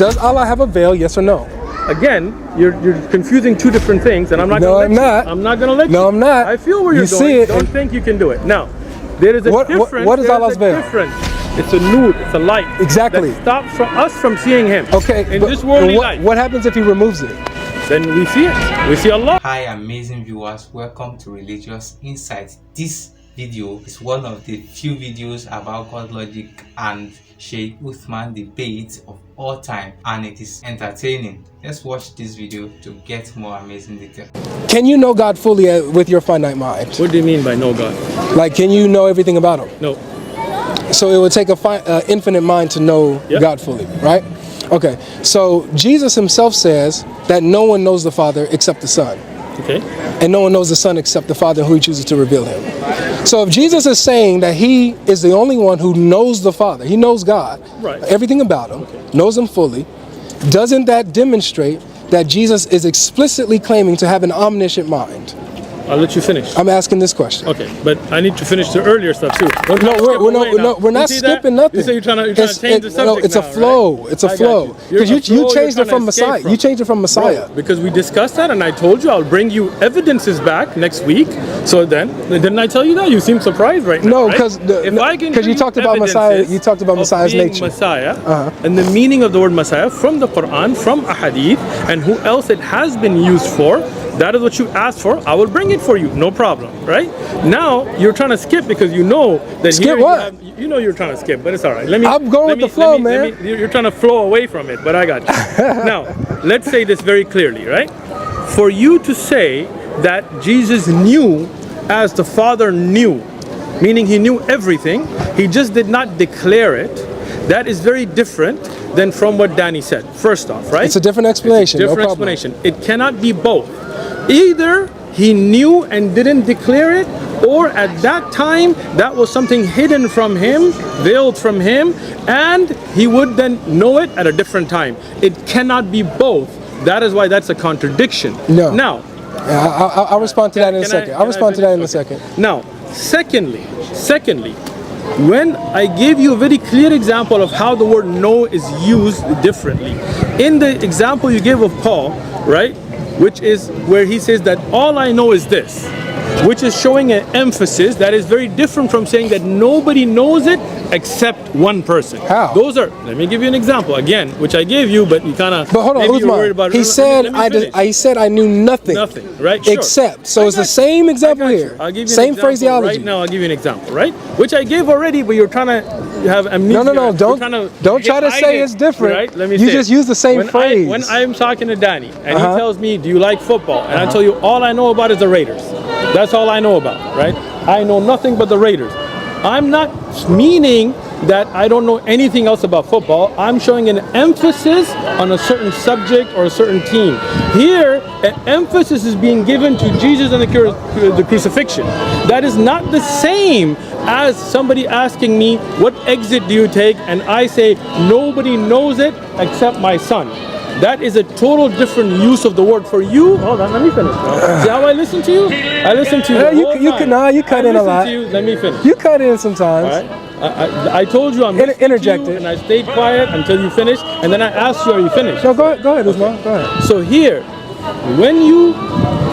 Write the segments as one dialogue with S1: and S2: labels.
S1: Does Allah have a veil? Yes or no?
S2: Again, you're confusing two different things, and I'm not going to let you. I'm not going to let you.
S1: No, I'm not.
S2: I feel where you're going.
S1: See it.
S2: Don't think you can do it. Now, there is a difference.
S1: What is Allah's veil?
S2: It's a nur, it's a light.
S1: Exactly.
S2: That stops us from seeing Him.
S1: Okay.
S2: In this worldly life.
S1: What happens if He removes it?
S2: Then we see it. We see Allah.
S3: Hi, amazing viewers. Welcome to Religious Insights. This video is one of the few videos about GodLogic and Sheikh Uthman debate of all time, and it is entertaining. Let's watch this video to get more amazing details.
S1: Can you know God fully with your finite mind?
S2: What do you mean by know God?
S1: Like, can you know everything about Him?
S2: No.
S1: So it would take a infinite mind to know God fully, right? Okay. So Jesus Himself says that no one knows the Father except the Son.
S2: Okay.
S1: And no one knows the Son except the Father who He chooses to reveal Him. So if Jesus is saying that He is the only one who knows the Father, He knows God, everything about Him, knows Him fully, doesn't that demonstrate that Jesus is explicitly claiming to have an omniscient mind?
S2: I'll let you finish.
S1: I'm asking this question.
S2: Okay, but I need to finish the earlier stuff too.
S1: We're not skipping nothing.
S2: You say you're trying to change the subject.
S1: No, it's a flow. Right? It's a flow. Because you changed it from Messiah. You changed it from Messiah.
S2: Bro, because we discussed that, and I told you I'll bring you evidences back next week. So then, didn't I tell you that? You seem surprised right now.
S1: No, because you talked about Messiah. You talked about Messiah's nature.
S2: Messiah and the meaning of the word Messiah from the Quran, from a hadith, and who else it has been used for. That is what you asked for. I will bring it for you, no problem, right? Now you're trying to skip because you know that
S1: skip what?
S2: You know you're trying to skip, but it's all right.
S1: I'm going with the flow, man.
S2: You're trying to flow away from it, but I got you. Now, let's say this very clearly, right? For you to say that Jesus knew as the Father knew, meaning He knew everything, He just did not declare it, that is very different than from what Danny said. First off, right?
S1: It's a different explanation.
S2: Explanation. It cannot be both. Either He knew and didn't declare it, or at that time that was something hidden from Him, veiled from Him, and He would then know it at a different time. It cannot be both. That is why that's a contradiction.
S1: No.
S2: Now,
S1: I'll respond to that in a second. I'll respond to that in a second.
S2: Now, secondly, when I gave you a very clear example of how the word know is used differently, in the example you gave of Paul, right, which is where he says that all I know is this, which is showing an emphasis that is very different from saying that nobody knows it except one person.
S1: How?
S2: Let me give you an example again, which I gave you, but you kind of.
S1: But hold on, Uthman. He said I said I knew nothing.
S2: Nothing, right? Sure.
S1: Except. So it's the same example here.
S2: I'll give you
S1: same phraseology.
S2: Right now, I'll give you an example, right? Which I gave already, but you're trying to have amnesia.
S1: No. Don't try to say it's different.
S2: Right? Let me
S1: you just use the same phrase.
S2: When I'm talking to Danny and he tells me, "Do you like football?" and I tell you all I know about is the Raiders. That's all I know about, right? I know nothing but the Raiders. I'm not meaning that I don't know anything else about football. I'm showing an emphasis on a certain subject or a certain team. Here, an emphasis is being given to Jesus and the crucifixion. That is not the same as somebody asking me, what exit do you take? And I say, nobody knows it except my son. That is a total different use of the word. For you, hold on, let me finish. See how I listen to you? I listen to you.
S1: You cut in a lot.
S2: Let me finish.
S1: You cut in sometimes.
S2: All right. I told you I'm
S1: interjected,
S2: and I stayed quiet until you finished, and then I asked you, are you finished?
S1: No, go ahead, Uthman. Go ahead.
S2: So here, when you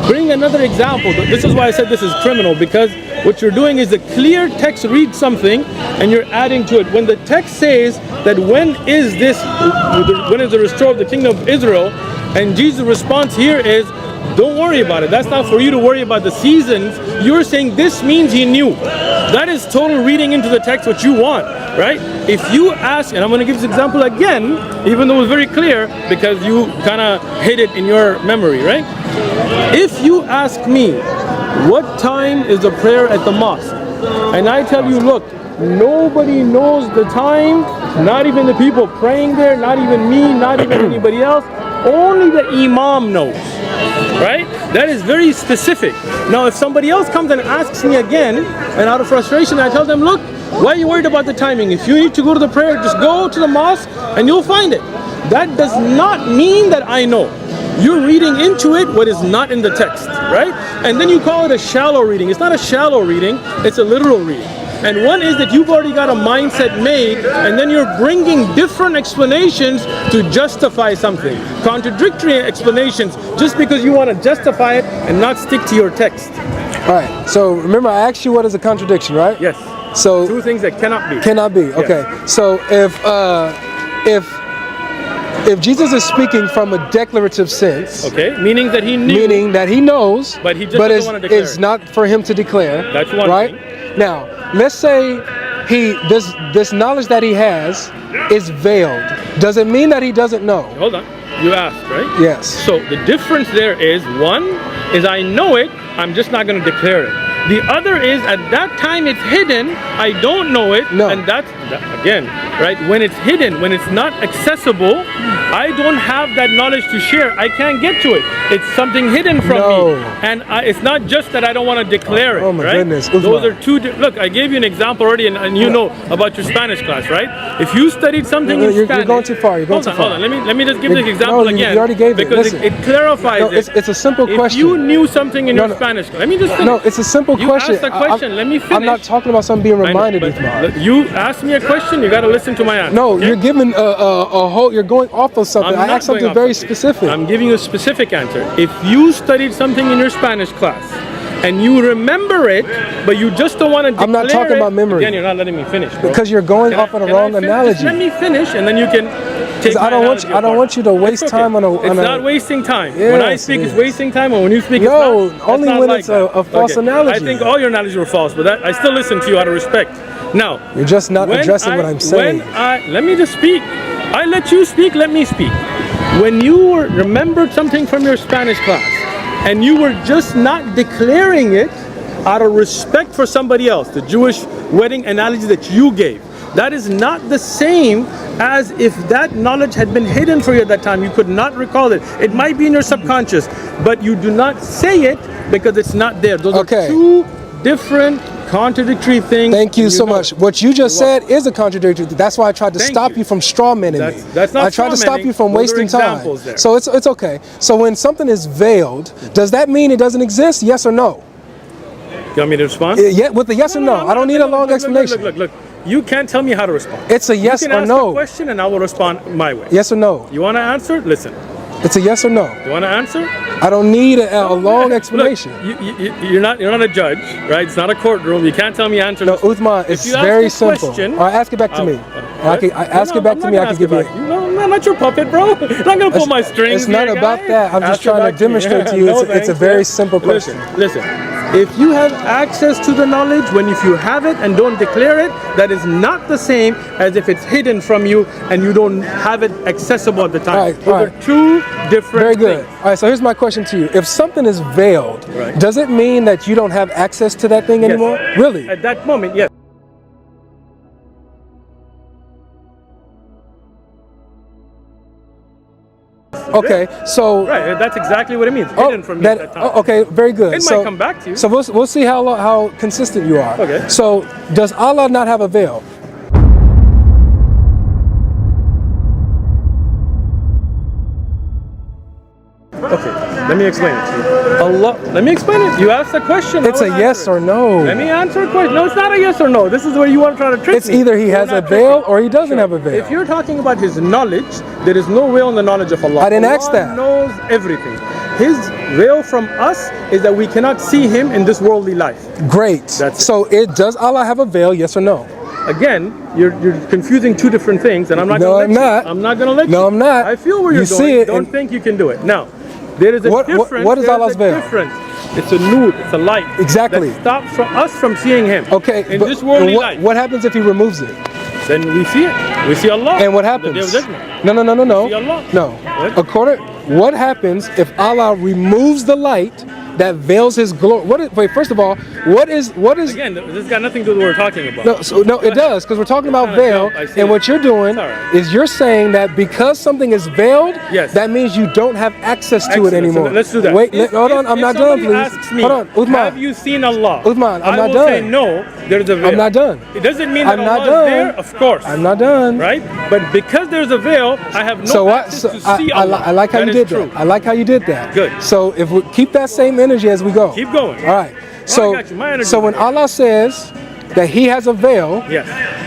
S2: bring another example, this is why I said this is criminal, because what you're doing is the clear text reads something and you're adding to it. When the text says that when is the restore of the kingdom of Israel, and Jesus' response here is, don't worry about it. That's not for you to worry about the seasons. You're saying this means He knew. That is total reading into the text what you want, right? If you ask, and I'm going to give this example again, even though it was very clear, because you kind of hid it in your memory, right? If you ask me, what time is the prayer at the mosque? And I tell you, look, nobody knows the time, not even the people praying there, not even me, not even anybody else. Only the imam knows, right? That is very specific. Now, if somebody else comes and asks me again, and out of frustration, I tell them, look, why are you worried about the timing? If you need to go to the prayer, just go to the mosque and you'll find it. That does not mean that I know. You're reading into it what is not in the text, right? And then you call it a shallow reading. It's not a shallow reading, it's a literal reading. And one is that you've already got a mindset made, and then you're bringing different explanations to justify something. Contradictory explanations just because you want to justify it and not stick to your text.
S1: All right. So remember, I asked you what is a contradiction, right?
S2: Yes.
S1: So
S2: two things that cannot be.
S1: Cannot be. Okay.
S2: Yes.
S1: So if Jesus is speaking from a declarative sense,
S2: okay, meaning that he knew,
S1: meaning that he knows,
S2: but he just doesn't want to declare
S1: it's
S2: it.
S1: not for him to declare.
S2: That's one
S1: right?
S2: thing.
S1: Now, let's say this knowledge that he has is veiled. Does it mean that he doesn't know?
S2: Hold on. You asked, right?
S1: Yes.
S2: So the difference there is, one is I know it, I'm just not going to declare it. The other is at that time it's hidden, I don't know it, and that's again, right? When it's hidden, when it's not accessible, I don't have that knowledge to share. I can't get to it. It's something hidden from me, and it's not just that I don't want to declare it.
S1: Oh my
S2: right?
S1: goodness!
S2: Those are two. Look, I gave you an example already, and you know about your Spanish class, right? If you studied something in Spanish,
S1: you're going too far. You're going too far.
S2: Hold on. Let me just give this example again.
S1: You already gave it.
S2: Because it clarifies it.
S1: It's a simple question.
S2: If you knew something in your Spanish class, let me just finish.
S1: No, it's a simple question.
S2: You asked a question. Let me finish.
S1: I'm not talking about something being reminded, Uthman.
S2: You asked me a question. You got to listen to my answer.
S1: No, you're giving a whole. You're going off of something. I asked something very specific.
S2: I'm giving you a specific answer. If you studied something in your Spanish class and you remember it, but you just don't want to declare
S1: I'm not talking about memory.
S2: Again, you're not letting me finish, bro.
S1: Because you're going off on a wrong analogy.
S2: Just let me finish, and then you can take my analogy apart.
S1: I don't want you to waste time on a.
S2: It's not wasting time.
S1: Yes,
S2: when I speak, it's wasting time, and when you speak,
S1: no,
S2: it's not.
S1: only when it's a false analogy.
S2: I think all your analogies were false, but I still listen to you out of respect. Now,
S1: you're just not addressing what I'm saying.
S2: Let me just speak. I let you speak. Let me speak. When you remembered something from your Spanish class, and you were just not declaring it out of respect for somebody else, the Jewish wedding analogy that you gave, that is not the same as if that knowledge had been hidden for you at that time. You could not recall it. It might be in your subconscious, but you do not say it because it's not there. Those are two different contradictory things.
S1: Thank you so much. What you just said is a contradictory. That's why I tried to stop you from straw manning me.
S2: That's not
S1: I tried to stop you from wasting time. So it's okay. So when something is veiled, does that mean it doesn't exist? Yes or no?
S2: You want me to respond?
S1: Yeah, with a yes or no. I don't need a long explanation.
S2: Look. You can't tell me how to respond.
S1: It's a yes or no.
S2: You can ask a question and I will respond my way.
S1: Yes or no?
S2: You want to answer? Listen.
S1: It's a yes or no.
S2: You want to answer?
S1: I don't need a long explanation.
S2: Look, you're not a judge, right? It's not a courtroom. You can't tell me answer.
S1: No, Uthman, it's very simple. All right, ask it back to me. Ask it back to me. I can give you.
S2: No, I'm not your puppet, bro. I'm not gonna pull my strings.
S1: It's not about that. I'm just trying to demonstrate to you. It's a very simple question.
S2: Listen. If you have access to the knowledge, if you have it and don't declare it, that is not the same as if it's hidden from you and you don't have it accessible at the time. Those are two different things.
S1: Very good. All right, so here's my question to you. If something is veiled, does it mean that you don't have access to that thing anymore? Really?
S2: At that moment, yes.
S1: Okay, so
S2: that's exactly what it means. Hidden from you at that time.
S1: Okay, very good.
S2: It might come back to you.
S1: So we'll see how consistent you are.
S2: Okay.
S1: So does Allah not have a veil?
S2: Okay, let me explain it to you. Let me explain it. You asked a question.
S1: It's a yes or no.
S2: Let me answer a question. No, it's not a yes or no. This is where you want to try to trick me.
S1: It's either he has a veil or he doesn't have a veil.
S2: If you're talking about his knowledge, there is no veil in the knowledge of Allah.
S1: I didn't ask that.
S2: Allah knows everything. His veil from us is that we cannot see him in this worldly life.
S1: Great.
S2: So
S1: does Allah have a veil? Yes or no?
S2: Again, you're confusing two different things, and I'm not going to let you. I'm not going to let you.
S1: No, I'm not.
S2: I feel where you're going.
S1: See it.
S2: Don't think you can do it. Now, there is a difference.
S1: What is Allah's veil?
S2: It's a nur, it's a light.
S1: Exactly.
S2: That stops us from seeing him.
S1: Okay.
S2: In this worldly life.
S1: What happens if he removes it?
S2: Then we see it. We see Allah.
S1: And what happens?
S2: The day of judgment.
S1: No.
S2: We see Allah.
S1: No. What happens if Allah removes the light that veils his glory? First of all, what is?
S2: Again, this has got nothing to do with what we're talking about.
S1: No, it does, because we're talking about veil, and what you're doing is you're saying that because something is veiled, that means you don't have access to it anymore.
S2: So let's do that.
S1: Wait, hold on, I'm not done, please.
S2: Asks me,
S1: hold on, Uthman.
S2: Have you seen Allah?
S1: Uthman, I'm not done.
S2: I will say no, there's a veil.
S1: I'm not done.
S2: It doesn't mean that
S1: I'm
S2: Allah
S1: not done.
S2: is there, of course.
S1: I'm not done.
S2: Right? But because there's a veil, I have no access to see Allah.
S1: I like how you did that. I like how you did that.
S2: Good.
S1: So if we keep that same energy as we go.
S2: Keep going.
S1: All right. So when Allah says, that he has a veil,
S2: Yes.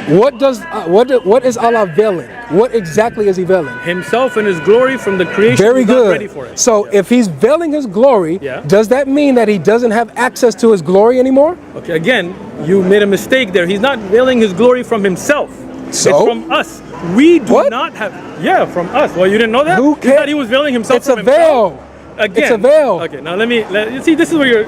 S1: what is Allah veiling? What exactly is he veiling?
S2: Himself and his glory from the creation.
S1: Very
S2: He's not
S1: good.
S2: ready for it.
S1: So if he's veiling his glory,
S2: Yeah.
S1: does that mean that he doesn't have access to his glory anymore?
S2: Okay, again, you made a mistake there. He's not veiling his glory from himself.
S1: So?
S2: It's from us. We do
S1: What?
S2: not have. Yeah, from us. Well, you didn't know that?
S1: Who
S2: You
S1: cares?
S2: thought he was veiling himself
S1: It's
S2: from
S1: a
S2: himself?
S1: veil.
S2: Again.
S1: It's a veil.
S2: Okay, now you see, this is where you're.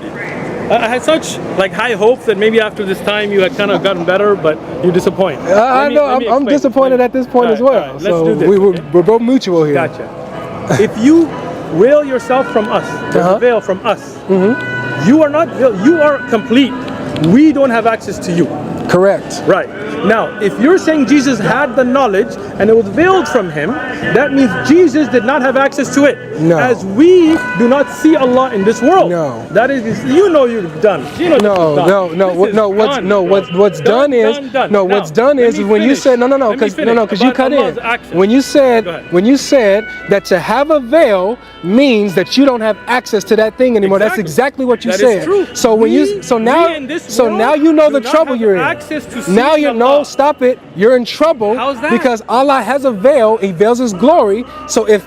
S2: I had such like high hopes that maybe after this time you had kind of gotten better, but you disappoint.
S1: I know. I'm
S2: explain.
S1: disappointed at this point as well.
S2: All right, let's
S1: So
S2: do this.
S1: we're both mutual here.
S2: Gotcha. If you veil yourself from us, there's a veil from us. You are not veiled. You are complete. We don't have access to you.
S1: Correct.
S2: Right. Now, if you're saying Jesus had the knowledge and it was veiled from him, that means Jesus did not have access to it.
S1: No.
S2: As we do not see Allah in this world.
S1: No.
S2: That is, you know you've done. You know
S1: What's done is when you said because you cut in. When you said that to have a veil means that you don't have access to that thing anymore. That's exactly what you
S2: That
S1: said.
S2: is true.
S1: So now you know the trouble you're in. Now you know. Stop it. You're in trouble.
S2: How's that?
S1: Because Allah has a veil. He veils his glory. So if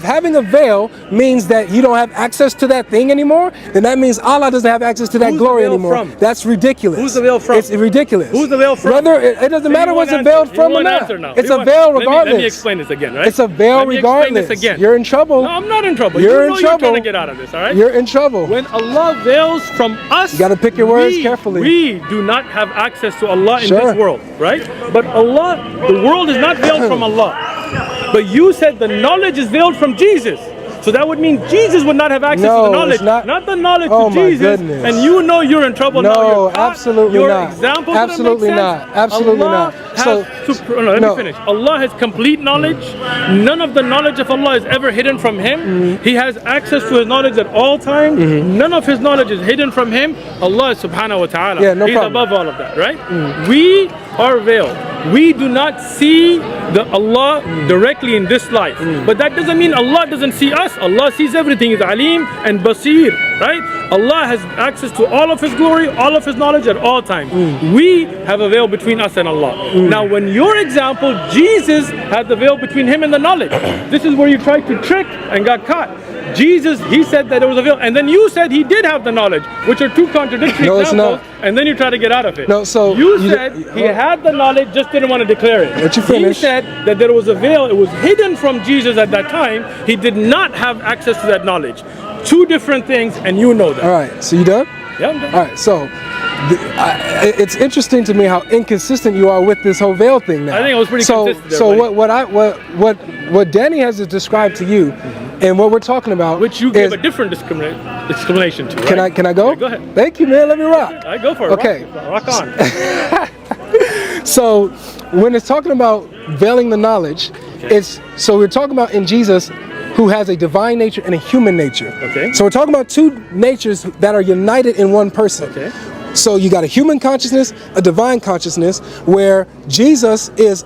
S1: having a veil means that you don't have access to that thing anymore, then that means Allah doesn't have access to that
S2: Who's
S1: glory
S2: the veil
S1: anymore.
S2: from?
S1: That's ridiculous.
S2: Who's the veil from?
S1: It's ridiculous.
S2: Who's the veil from?
S1: Whether it doesn't matter what's a veil from or not. It's a veil regardless.
S2: Let me explain this again, right?
S1: It's a veil regardless.
S2: This again.
S1: You're in trouble.
S2: No, I'm not in trouble.
S1: You're in
S2: You're
S1: trouble.
S2: trying to get out of this, all right?
S1: You're in trouble.
S2: When Allah veils from us,
S1: You gotta pick your words carefully.
S2: We do not have access to Allah in
S1: Sure.
S2: this world, right? But Allah, the world is not veiled from Allah. But you said the knowledge is veiled from Jesus. So that would mean Jesus would not have access to the knowledge, not the knowledge
S1: Oh
S2: to
S1: my
S2: Jesus.
S1: goodness.
S2: And you know you're in trouble now.
S1: No,
S2: You're caught.
S1: absolutely
S2: Your
S1: not.
S2: examples
S1: Absolutely
S2: don't make sense.
S1: not. Absolutely
S2: Allah
S1: not.
S2: Has let
S1: no.
S2: me finish. Allah has complete knowledge. None of the knowledge of Allah is ever hidden from Him. He has access to His knowledge at all times. None of His knowledge is hidden from Him. Allah is subhanahu wa ta'ala.
S1: Yeah, no
S2: He's
S1: problem.
S2: above all of that, right? We are veiled. We do not see the Allah directly in this life. But that doesn't mean Allah doesn't see us. Allah sees everything. He's Alim and Basir, right? Allah has access to all of His glory, all of His knowledge at all times. We have a veil between us and Allah. Now, when your example, Jesus had the veil between him and the knowledge. This is where you tried to trick and got caught. Jesus, he said that there was a veil, and then you said he did have the knowledge, which are two contradictory
S1: No, it's
S2: examples,
S1: not.
S2: and then you try to get out of it.
S1: No, so
S2: you said he had the knowledge, just didn't want to declare it.
S1: Let you finish.
S2: He said that there was a veil, it was hidden from Jesus at that time. He did not have access to that knowledge. Two different things, and you know that.
S1: All right. So you done?
S2: Yeah, I'm done.
S1: All right. So it's interesting to me how inconsistent you are with this whole veil thing now.
S2: I think I was pretty consistent there,
S1: So
S2: buddy.
S1: what Danny has to describe to you, and what we're talking about,
S2: Which you gave a different explanation to, right?
S1: Can I go?
S2: Yeah, go ahead.
S1: Thank you, man. Let me rock.
S2: All right, go for it.
S1: Okay.
S2: Rock on.
S1: So when it's talking about veiling the knowledge, so we're talking about in Jesus, who has a divine nature and a human nature.
S2: Okay.
S1: So we're talking about two natures that are united in one person.
S2: Okay.
S1: So you got a human consciousness, a divine consciousness, where Jesus is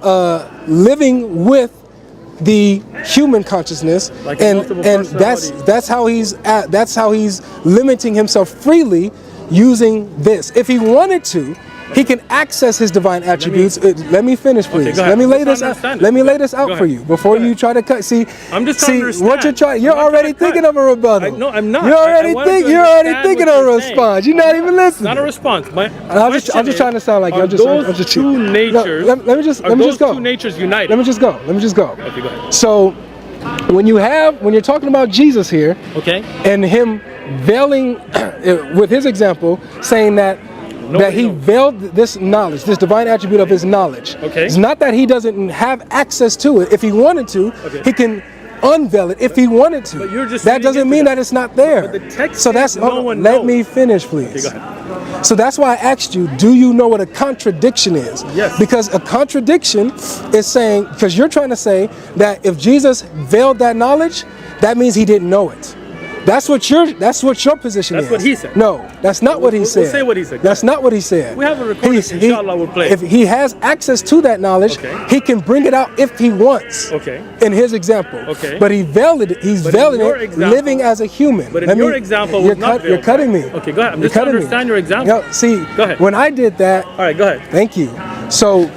S1: living with the human consciousness,
S2: Like
S1: and
S2: multiple
S1: that's how he's limiting himself freely using this. If he wanted to, he can access his divine attributes. Let me finish, please.
S2: go ahead.
S1: Let me lay
S2: Let's
S1: this out.
S2: understand it.
S1: Let me lay this out
S2: Go
S1: for
S2: ahead.
S1: you before
S2: Go
S1: you
S2: ahead.
S1: try to cut. See,
S2: I'm just trying to understand.
S1: what you're trying. You're
S2: I'm not
S1: already
S2: trying to
S1: thinking
S2: cut.
S1: of a rebuttal.
S2: No, I'm not.
S1: You're
S2: I
S1: already
S2: wanted to
S1: You're already
S2: understand
S1: thinking
S2: what
S1: of a
S2: you're saying.
S1: response. You're not even listening.
S2: Not a response.
S1: I'm just trying to sound like you. I'm just
S2: those two natures.
S1: Let me just go.
S2: Those two natures united.
S1: Let me just go.
S2: Okay, go ahead.
S1: So when you're talking about Jesus here,
S2: Okay.
S1: and him veiling with his example, saying that he veiled this knowledge, this divine attribute of his knowledge.
S2: Okay.
S1: It's not that he doesn't have access to it. If he wanted to, he can unveil it if he wanted to.
S2: But you're just
S1: that
S2: reading
S1: doesn't
S2: into
S1: mean
S2: that.
S1: that it's not there.
S2: But the text
S1: so that's
S2: says no one
S1: let
S2: knows.
S1: me finish, please.
S2: Okay, go ahead.
S1: So that's why I asked you, do you know what a contradiction is?
S2: Yes.
S1: Because a contradiction is saying, because you're trying to say that if Jesus veiled that knowledge, that means he didn't know it. That's what your position is.
S2: That's what he said.
S1: No, that's not what he said.
S2: We'll say what he said.
S1: That's not what he said.
S2: We have a recording, inshallah, we'll play.
S1: If he has access to that knowledge, he can bring it out if he wants. In his example. But he's veiling it, living as a human.
S2: But in your example,
S1: you're cutting me.
S2: Okay, go ahead. I'm just trying to understand your example.
S1: See,
S2: go ahead.
S1: When I did that.
S2: All right, go ahead.
S1: Thank you. So,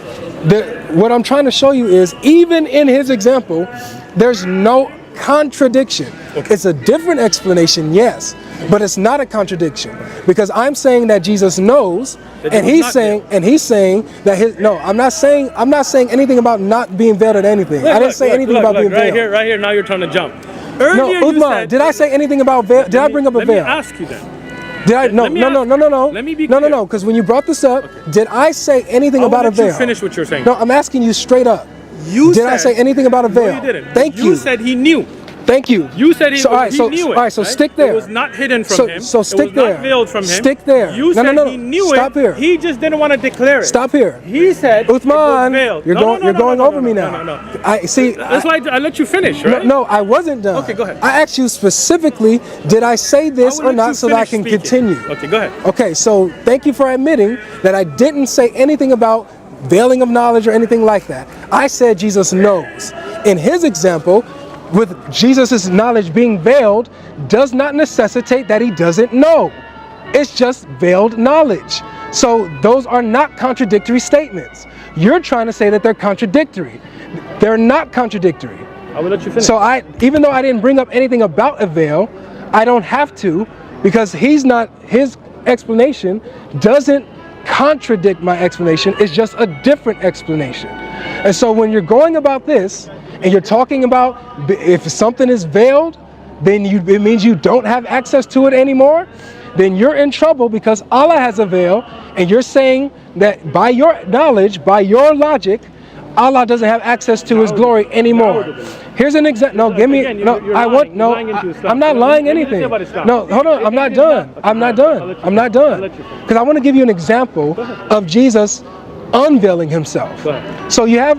S1: what I'm trying to show you is, even in his example, there's no contradiction. It's a different explanation, yes, but it's not a contradiction, because I'm saying that Jesus knows, and he's saying that no, I'm not saying anything about not being veiled or anything. I didn't say anything about being veiled.
S2: Right here. Now you're trying to jump. Earlier,
S1: no, Uthman, did I say anything about veil? Did I bring up a veil?
S2: Let me ask you then.
S1: Did I? No.
S2: Let me be clear.
S1: No. Because when you brought this up, did I say anything about a veil?
S2: You finish what you're saying.
S1: No, I'm asking you straight up. Did I say anything about a veil?
S2: No, you didn't.
S1: Thank you.
S2: You said he knew.
S1: Thank you.
S2: You said he knew it.
S1: All right, so stick there.
S2: It was not hidden from him.
S1: So stick there.
S2: It was not veiled from him.
S1: Stick there.
S2: You said he knew it.
S1: Stop here.
S2: He just didn't want to declare it.
S1: Stop here.
S2: He said
S1: Uthman,
S2: it was veiled.
S1: you're going over me now.
S2: No.
S1: I see.
S2: That's why I let you finish, right?
S1: No, I wasn't done.
S2: Okay, go ahead.
S1: I asked you specifically, did I say this or not, so that I can continue.
S2: Okay, go ahead.
S1: Okay, so thank you for admitting that I didn't say anything about veiling of knowledge or anything like that. I said Jesus knows. In his example, with Jesus' knowledge being veiled, does not necessitate that he doesn't know. It's just veiled knowledge. So those are not contradictory statements. You're trying to say that they're contradictory. They're not contradictory.
S2: I will let you finish.
S1: So even though I didn't bring up anything about a veil, I don't have to, because his explanation doesn't contradict my explanation. It's just a different explanation. And so when you're going about this, and you're talking about if something is veiled, then it means you don't have access to it anymore, then you're in trouble, because Allah has a veil, and you're saying that by your knowledge, by your logic, Allah doesn't have access to his glory anymore. Here's an example. No, give me. I'm not lying anything. No, hold on. I'm not done. I'm not done. Because I want to give you an example of Jesus unveiling himself. So you have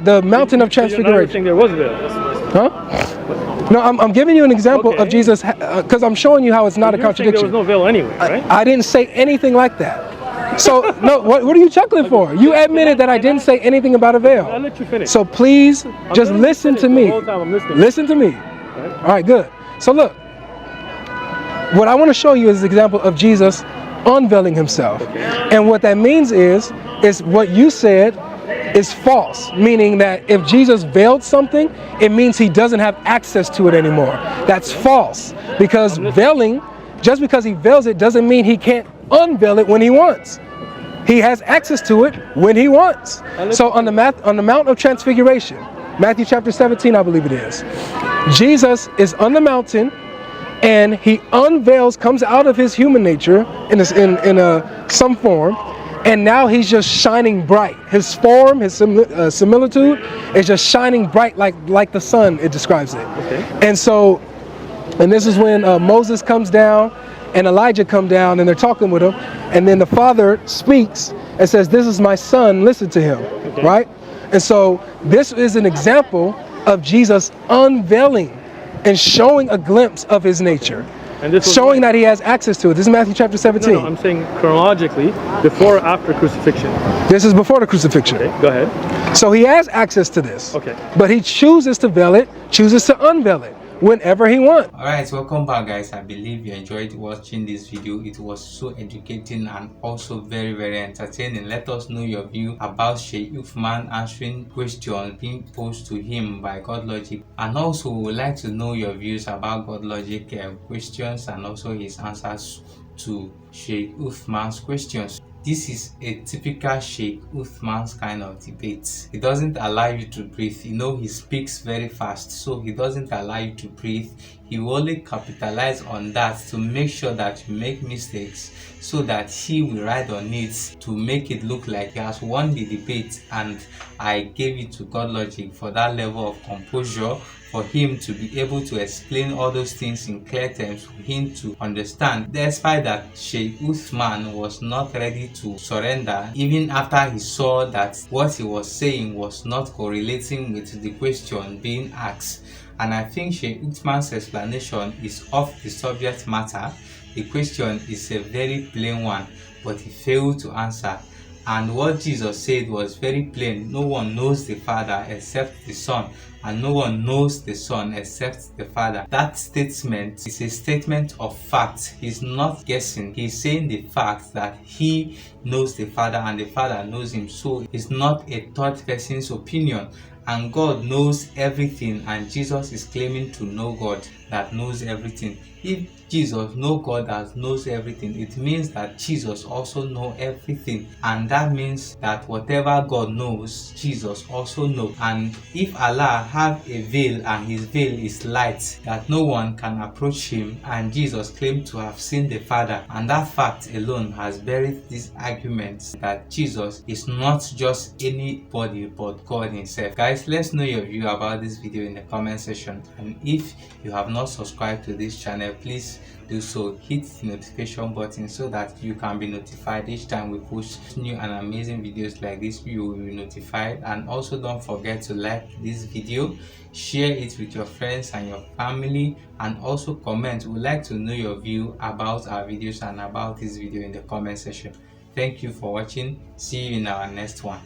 S1: the mountain of transfiguration.
S2: There was veil.
S1: Huh? No, I'm giving you an example of Jesus, because I'm showing you how it's not a contradiction.
S2: There was no veil anyway, right?
S1: I didn't say anything like that. So no, what are you chuckling for? You admitted that I didn't say anything about a veil.
S2: I'll let you finish.
S1: So please just listen to me. Listen to me. All right, good. So look, what I want to show you is an example of Jesus unveiling himself. And what that means is what you said is false, meaning that if Jesus veiled something, it means he doesn't have access to it anymore. That's false, because veiling, just because he veils it, doesn't mean he can't unveil it when he wants. He has access to it when he wants. So on the Mount of Transfiguration, Matthew chapter 17, I believe it is, Jesus is on the mountain, and he unveils, comes out of his human nature in some form, and now he's just shining bright. His form, his similitude is just shining bright like the sun, it describes it. And this is when Moses comes down and Elijah come down, and they're talking with him, and then the Father speaks and says, "This is my son, listen to him." Right? And so this is an example of Jesus unveiling and showing a glimpse of his nature, and showing that he has access to it. This is Matthew chapter 17.
S2: No, I'm saying chronologically, before or after crucifixion.
S1: This is before the crucifixion.
S2: Okay, go ahead.
S1: So he has access to this.
S2: Okay.
S1: But he chooses to veil it, chooses to unveil it whenever he wants.
S3: Alright, welcome back, guys. I believe you enjoyed watching this video. It was so educating and also very, very entertaining. Let us know your view about Sheikh Uthman answering questions being posed to him by GodLogic, and also we would like to know your views about GodLogic questions and also his answers to Sheikh Uthman's questions. This is a typical Sheikh Uthman's kind of debate. He doesn't allow you to breathe. You know, he speaks very fast, so he doesn't allow you to breathe. He will only capitalize on that to make sure that you make mistakes, so that he will ride on it to make it look like he has won the debate. And I gave it to GodLogic for that level of composure, for him to be able to explain all those things in clear terms, for him to understand, despite that Sheikh Uthman was not ready to surrender, even after he saw that what he was saying was not correlating with the question being asked. And I think Sheikh Uthman's explanation is off the subject matter. The question is a very plain one, but he failed to answer. And what Jesus said was very plain. No one knows the Father except the Son, and no one knows the Son except the Father. That statement is a statement of fact. He's not guessing. He's saying the fact that he knows the Father and the Father knows him. So it's not a third person's opinion. And God knows everything, and Jesus is claiming to know God that knows everything. If Jesus knows God that knows everything, it means that Jesus also knows everything, and that means that whatever God knows, Jesus also knows. And if Allah have a veil and his veil is light, that no one can approach him, and Jesus claimed to have seen the Father, and that fact alone has buried this argument that Jesus is not just anybody but God himself. Guys, let's know your view about this video in the comment section, and if you have not subscribed to this channel, please do so. Hit the notification button so that you can be notified each time we post new and amazing videos like this. You will be notified. And also don't forget to like this video, share it with your friends and your family, and also comment. We'd like to know your view about our videos and about this video in the comment section. Thank you for watching. See you in our next one.